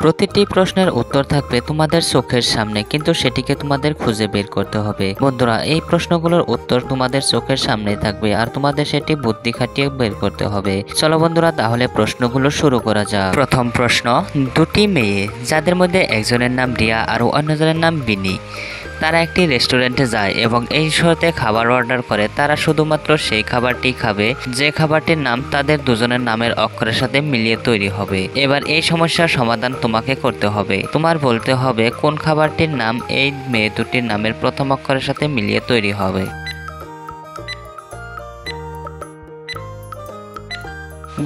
প্রতিটি প্রশ্নের উত্তর থাকবে তোমাদের চোখের সামনে, কিন্তু সেটিকে তোমাদের খুঁজে বের করতে হবে। বন্ধুরা, এই প্রশ্নগুলোর উত্তর তোমাদের চোখের সামনে থাকবে আর তোমাদের সেটি বুদ্ধি খাটিয়ে বের করতে হবে। চলো বন্ধুরা, তাহলে প্রশ্নগুলো শুরু করা যাক। প্রথম প্রশ্ন, দুটি মেয়ে যাদের মধ্যে একজনের নাম রিয়া আর অন্যজনের নাম বিনি, তারা একটি রেস্টুরেন্টে যায় এবং এই শোতে খাবার অর্ডার করে। তারা শুধুমাত্র সেই খাবারটি খাবে যে খাবারটির নাম তাদের দুজনের নামের অক্ষরের সাথে মিলিয়ে তৈরি হবে। এবার এই সমস্যার সমাধান তোমাকে করতে হবে। তোমার বলতে হবে কোন খাবারটির নাম এই মেয়ে দুটির নামের প্রথম অক্ষরের সাথে মিলিয়ে তৈরি হবে।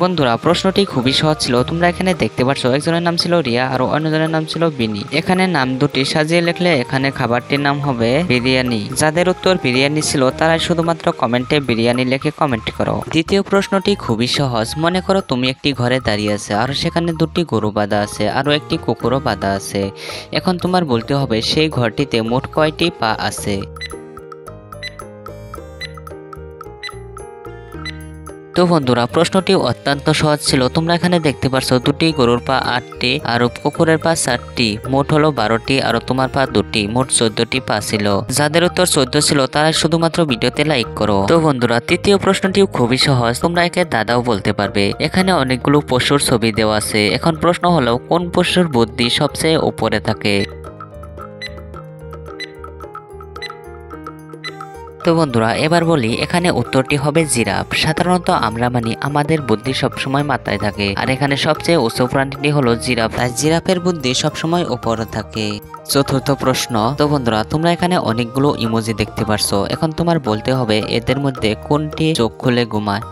বন্ধুরা, প্রশ্নটি খুবই সহজ ছিল। তোমরা এখানে দেখতে পাচ্ছ একজনের নাম ছিল রিয়া আর অন্যজনের নাম ছিল বিনি। এখানে নাম দুটি সাজিয়ে লিখলে এখানে খাবারটির নাম হবে বিরিয়ানি। যাদের উত্তর বিরিয়ানি ছিল তারা শুধুমাত্র কমেন্টে বিরিয়ানি লিখে কমেন্ট করো। দ্বিতীয় প্রশ্নটি খুবই সহজ। মনে করো তুমি একটি ঘরে দাঁড়িয়ে আছে আর সেখানে দুটি গরু বাঁধা আছে আরো একটি কুকুরও বাঁধা আছে। এখন তোমার বলতে হবে সেই ঘরটিতে মোট কয়টি পা আছে। তো বন্ধুরা, প্রশ্নটি অত্যন্ত সহজ ছিল। তোমরা এখানে দেখতে পাচ্ছ দুটি গরুর পা 8টি আর কুকুরের পা 4টি, মোট হলো 12টি আর তোমার পা 2টি, মোট 14টি পা ছিল। যাদের উত্তর 14 ছিল তারা শুধুমাত্র ভিডিওতে লাইক করো। তো বন্ধুরা, তৃতীয় প্রশ্নটিও খুবই সহজ। তোমরা একে দাদাও বলতে পারবে। এখানে অনেকগুলো পশুর ছবি দেওয়া আছে। এখন প্রশ্ন হলো কোন পশুর বুদ্ধি সবচেয়ে উপরে থাকে। তো বন্ধুরা, এবার বলি, এখানে উত্তরটি হবে জিরাফ। সাধারণত আমরা মানি আমাদের বুদ্ধি সবসময় মাথায় থাকে, আর এখানে সবচেয়ে উঁচু প্রাণীটি হলো জিরাফ, তাই জিরাফের বুদ্ধি সবসময় উপরে থাকে। চতুর্থ প্রশ্ন। তো বন্ধুরা, তোমরা এখানে অনেকগুলো ইমোজি দেখতে পারছো। এখন তোমার বলতে হবে এদের মধ্যে কোনটি চোখ খুলে ঘুমায়।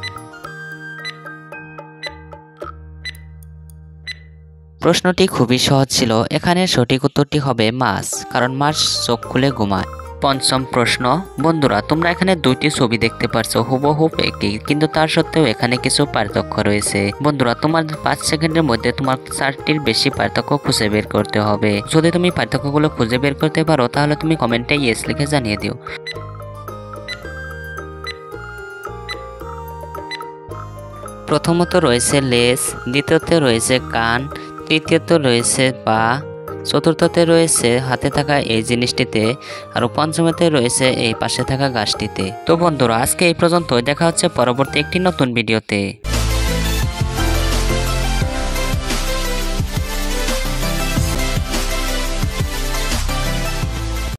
প্রশ্নটি খুবই সহজ ছিল। এখানে সঠিক উত্তরটি হবে মাছ, কারণ মাছ চোখ খুলে ঘুমায়। পঞ্চম প্রশ্ন। বন্ধুরা, তোমরা এখানে দুইটি ছবি দেখতে পারছো, হুবহুব একটি, কিন্তু তার সত্ত্বেও এখানে কিছু পার্থক্য রয়েছে। বন্ধুরা, তোমার 5 সেকেন্ডের মধ্যে তোমার 4টির বেশি পার্থক্য খুঁজে বের করতে হবে। যদি তুমি পার্থক্যগুলো খুঁজে বের করতে পারো তাহলে তুমি কমেন্টে ইয়েস লিখে জানিয়ে দিও। প্রথমত রয়েছে লেজ, দ্বিতীয়তে রয়েছে কান, তৃতীয়ত রয়েছে পা, চতুর্থতে রয়েছে হাতে থাকা এই জিনিসটিতে, আর পঞ্চমতে রয়েছে এই পাশে থাকা গাছটিতে। তো বন্ধুরা, আজকে এই পর্যন্ত। দেখা হচ্ছে পরবর্তী একটি নতুন ভিডিওতে।